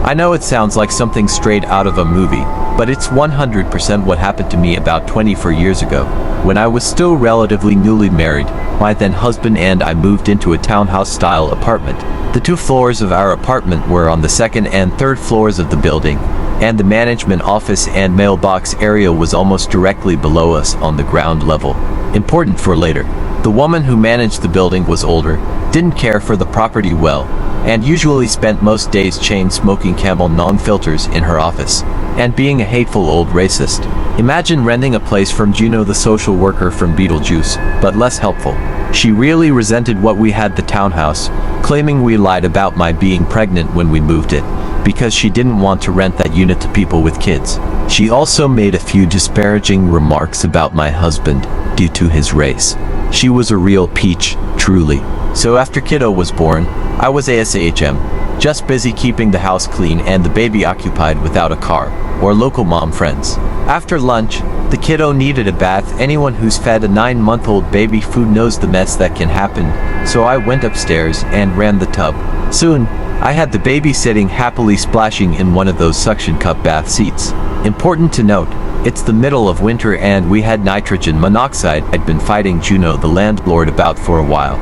I know it sounds like something straight out of a movie, but it's 100% what happened to me about 24 years ago. When I was still relatively newly married, my then husband and I moved into a townhouse-style apartment. The 2 floors of our apartment were on the 2nd and 3rd floors of the building, and the management office and mailbox area was almost directly below us on the ground level. Important for later. The woman who managed the building was older, didn't care for the property well, and usually spent most days chain-smoking Camel non-filters in her office, and being a hateful old racist. Imagine renting a place from Juno the social worker from Beetlejuice, but less helpful. She really resented what we had the townhouse, claiming we lied about my being pregnant when we moved it, because she didn't want to rent that unit to people with kids. She also made a few disparaging remarks about my husband, due to his race. She was a real peach, truly. So after kiddo was born, I was ASAHM, just busy keeping the house clean and the baby occupied without a car, or local mom friends. After lunch, the kiddo needed a bath. Anyone who's fed a 9-month-old baby food knows the mess that can happen, so I went upstairs and ran the tub. Soon, I had the baby sitting happily splashing in one of those suction cup bath seats. Important to note, it's the middle of winter and we had nitrogen monoxide I'd been fighting Juno the landlord about for a while.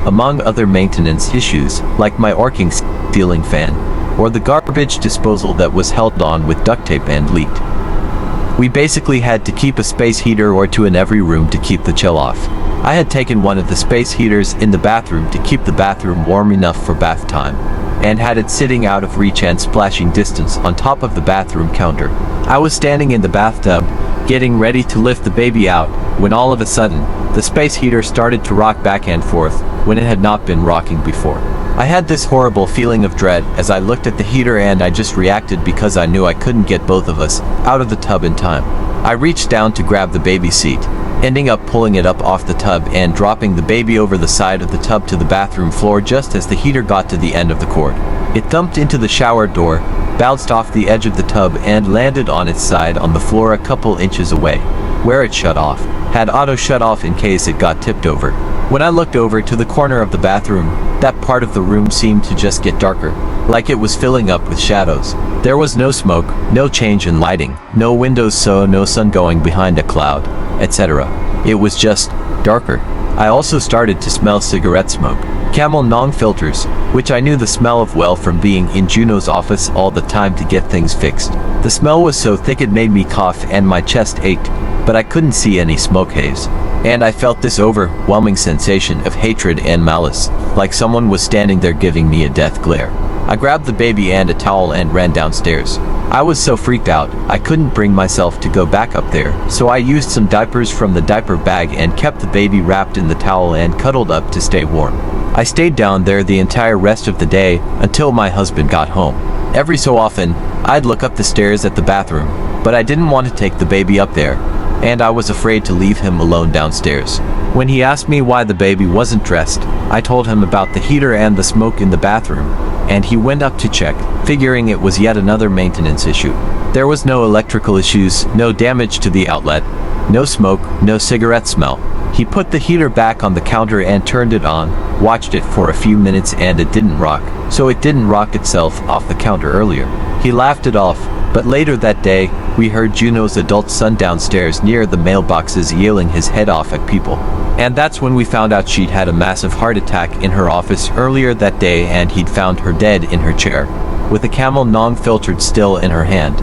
Among other maintenance issues, like my arcing ceiling fan, or the garbage disposal that was held on with duct tape and leaked. We basically had to keep a space heater or 2 in every room to keep the chill off. I had taken one of the space heaters in the bathroom to keep the bathroom warm enough for bath time, and had it sitting out of reach and splashing distance on top of the bathroom counter. I was standing in the bathtub, getting ready to lift the baby out, when all of a sudden, the space heater started to rock back and forth, when it had not been rocking before. I had this horrible feeling of dread as I looked at the heater, and I just reacted because I knew I couldn't get both of us out of the tub in time. I reached down to grab the baby seat, ending up pulling it up off the tub and dropping the baby over the side of the tub to the bathroom floor just as the heater got to the end of the cord. It thumped into the shower door, bounced off the edge of the tub and landed on its side on the floor a couple inches away, where it shut off. Had auto shut off in case it got tipped over. When I looked over to the corner of the bathroom, that part of the room seemed to just get darker, like it was filling up with shadows. There was no smoke, no change in lighting, no windows, so no sun going behind a cloud, etc. It was just darker. I also started to smell cigarette smoke. Camel non-filters, which I knew the smell of well from being in Juno's office all the time to get things fixed. The smell was so thick it made me cough and my chest ached, but I couldn't see any smoke haze. And I felt this overwhelming sensation of hatred and malice, like someone was standing there giving me a death glare. I grabbed the baby and a towel and ran downstairs. I was so freaked out, I couldn't bring myself to go back up there, so I used some diapers from the diaper bag and kept the baby wrapped in the towel and cuddled up to stay warm. I stayed down there the entire rest of the day until my husband got home. Every so often, I'd look up the stairs at the bathroom, but I didn't want to take the baby up there, and I was afraid to leave him alone downstairs. When he asked me why the baby wasn't dressed, I told him about the heater and the smoke in the bathroom, and he went up to check, figuring it was yet another maintenance issue. There was no electrical issues, no damage to the outlet, no smoke, no cigarette smell. He put the heater back on the counter and turned it on, watched it for a few minutes, and it didn't rock, so it didn't rock itself off the counter earlier. He laughed it off, but later that day, we heard Juno's adult son downstairs near the mailboxes yelling his head off at people. And that's when we found out she'd had a massive heart attack in her office earlier that day, and he'd found her dead in her chair, with a Camel non-filtered still in her hand.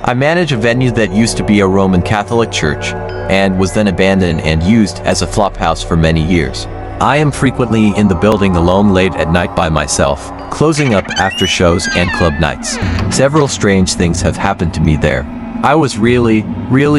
I manage a venue that used to be a Roman Catholic church, and was then abandoned and used as a flophouse for many years. I am frequently in the building alone late at night by myself, closing up after shows and club nights. Several strange things have happened to me there. I was really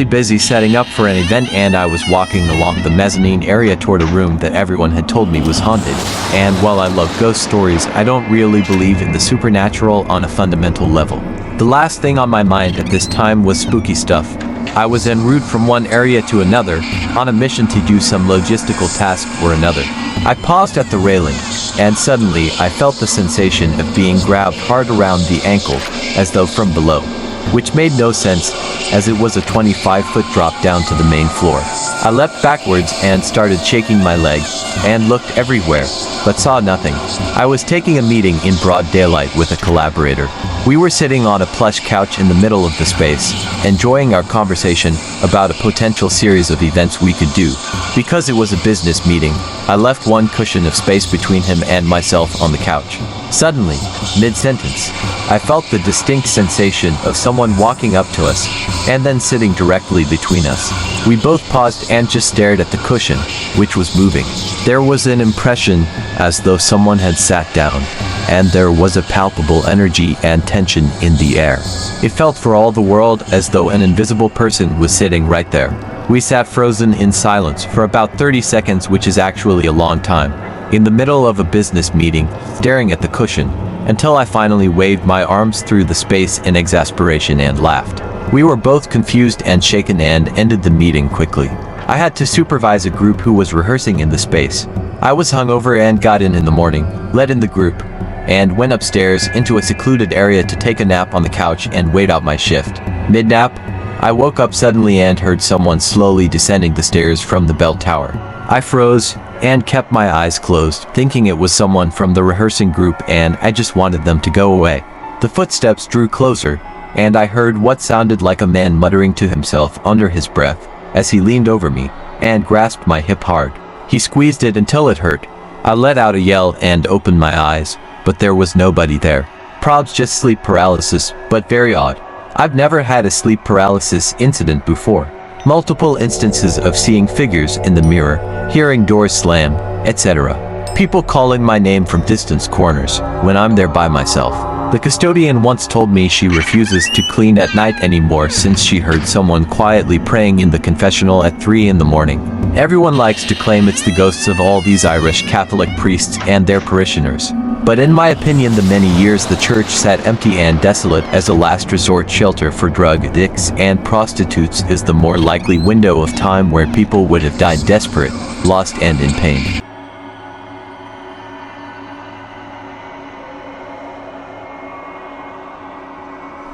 busy setting up for an event, and I was walking along the mezzanine area toward a room that everyone had told me was haunted. And while I love ghost stories, I don't really believe in the supernatural on a fundamental level. The last thing on my mind at this time was spooky stuff. I was en route from one area to another, on a mission to do some logistical task or another. I paused at the railing, and suddenly I felt the sensation of being grabbed hard around the ankle, as though from below. which made no sense, as it was a 25-foot drop down to the main floor. I leapt backwards and started shaking my leg, and looked everywhere, but saw nothing. I was taking a meeting in broad daylight with a collaborator. We were sitting on a plush couch in the middle of the space, enjoying our conversation about a potential series of events we could do. Because it was a business meeting, I left one cushion of space between him and myself on the couch. Suddenly, mid-sentence, I felt the distinct sensation of someone walking up to us, and then sitting directly between us. We both paused and just stared at the cushion, which was moving. There was an impression as though someone had sat down, and there was a palpable energy and tension in the air. It felt for all the world as though an invisible person was sitting right there. We sat frozen in silence for about 30 seconds, which is actually a long time, in the middle of a business meeting, staring at the cushion, until I finally waved my arms through the space in exasperation and laughed. We were both confused and shaken and ended the meeting quickly. I had to supervise a group who was rehearsing in the space. I was hungover and got in the morning, led in the group, and went upstairs into a secluded area to take a nap on the couch and wait out my shift. Mid-nap, I woke up suddenly and heard someone slowly descending the stairs from the bell tower. I froze and kept my eyes closed, thinking it was someone from the rehearsing group and I just wanted them to go away. The footsteps drew closer, and I heard what sounded like a man muttering to himself under his breath as he leaned over me and grasped my hip hard. He squeezed it until it hurt. I let out a yell and opened my eyes, but there was nobody there. Probs just sleep paralysis, but very odd. I've never had a sleep paralysis incident before. Multiple instances of seeing figures in the mirror, hearing doors slam, etc. People calling my name from distant corners when I'm there by myself. The custodian once told me she refuses to clean at night anymore since she heard someone quietly praying in the confessional at 3 in the morning. Everyone likes to claim it's the ghosts of all these Irish Catholic priests and their parishioners. But in my opinion, the many years the church sat empty and desolate as a last resort shelter for drug addicts and prostitutes is the more likely window of time where people would have died desperate, lost and in pain.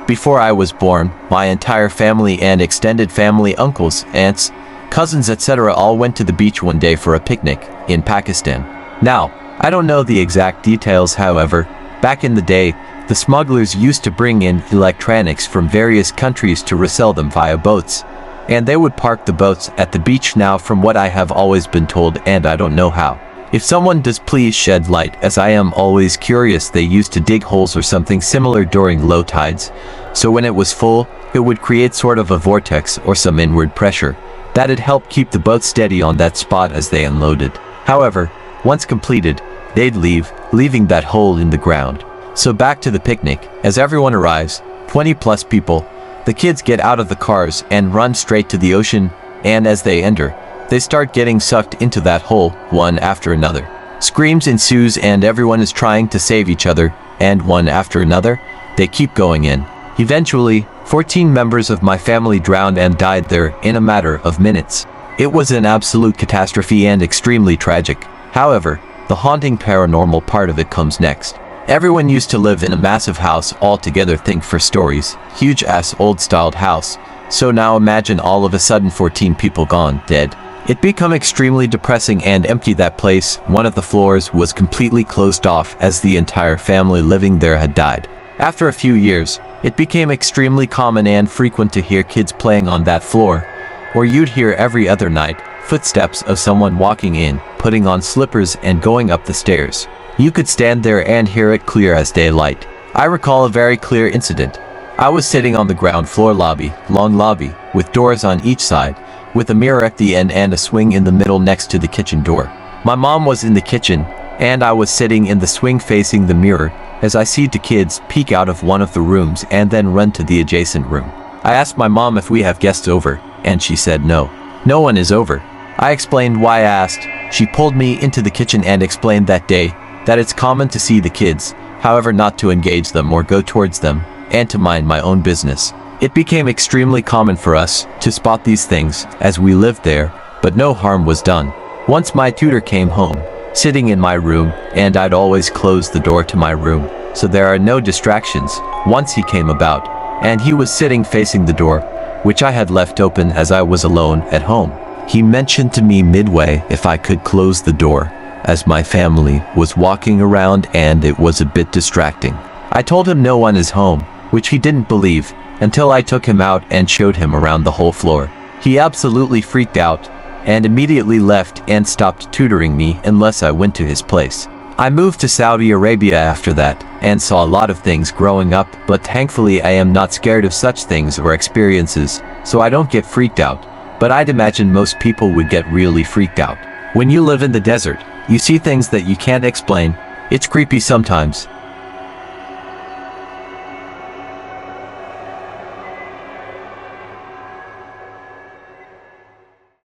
Before I was born, my entire family and extended family, uncles, aunts, cousins, etc. all went to the beach one day for a picnic in Pakistan. Now, I don't know the exact details, however, back in the day, the smugglers used to bring in electronics from various countries to resell them via boats, and they would park the boats at the beach. Now, from what I have always been told, and I don't know how, if someone does please shed light, as I am always curious, they used to dig holes or something similar during low tides, so when it was full, it would create sort of a vortex or some inward pressure that'd help keep the boat steady on that spot as they unloaded. However, once completed, they'd leave, leaving that hole in the ground. So back to the picnic. As everyone arrives, 20 plus people, the kids get out of the cars and run straight to the ocean, and as they enter, they start getting sucked into that hole, one after another. Screams ensues and everyone is trying to save each other, and one after another, they keep going in. Eventually, 14 members of my family drowned and died there in a matter of minutes. It was an absolute catastrophe and extremely tragic. However, the haunting paranormal part of it comes next. Everyone used to live in a massive house all together. Think for stories, huge ass old styled house. So now imagine all of a sudden 14 people gone, dead. It became extremely depressing and empty. That place, one of the floors was completely closed off as the entire family living there had died. After a few years, it became extremely common and frequent to hear kids playing on that floor, or you'd hear every other night footsteps of someone walking in, putting on slippers and going up the stairs. You could stand there and hear it clear as daylight. I recall a very clear incident. I was sitting on the ground floor lobby, long lobby, with doors on each side, with a mirror at the end and a swing in the middle next to the kitchen door. My mom was in the kitchen, and I was sitting in the swing facing the mirror, as I see two kids peek out of one of the rooms and then run to the adjacent room. I asked my mom if we have guests over, and she said no. No one is over. I explained why I asked. She pulled me into the kitchen and explained that day that it's common to see the kids, however not to engage them or go towards them, and to mind my own business. It became extremely common for us to spot these things as we lived there, but no harm was done. Once my tutor came home, sitting in my room, and I'd always close the door to my room, so there are no distractions. Once he came about, and he was sitting facing the door, which I had left open as I was alone at home. He mentioned to me midway if I could close the door, as my family was walking around and it was a bit distracting. I told him no one is home, which he didn't believe, until I took him out and showed him around the whole floor. He absolutely freaked out, and immediately left and stopped tutoring me unless I went to his place. I moved to Saudi Arabia after that, and saw a lot of things growing up, but thankfully I am not scared of such things or experiences, so I don't get freaked out, but I'd imagine most people would get really freaked out. When you live in the desert, you see things that you can't explain. It's creepy sometimes.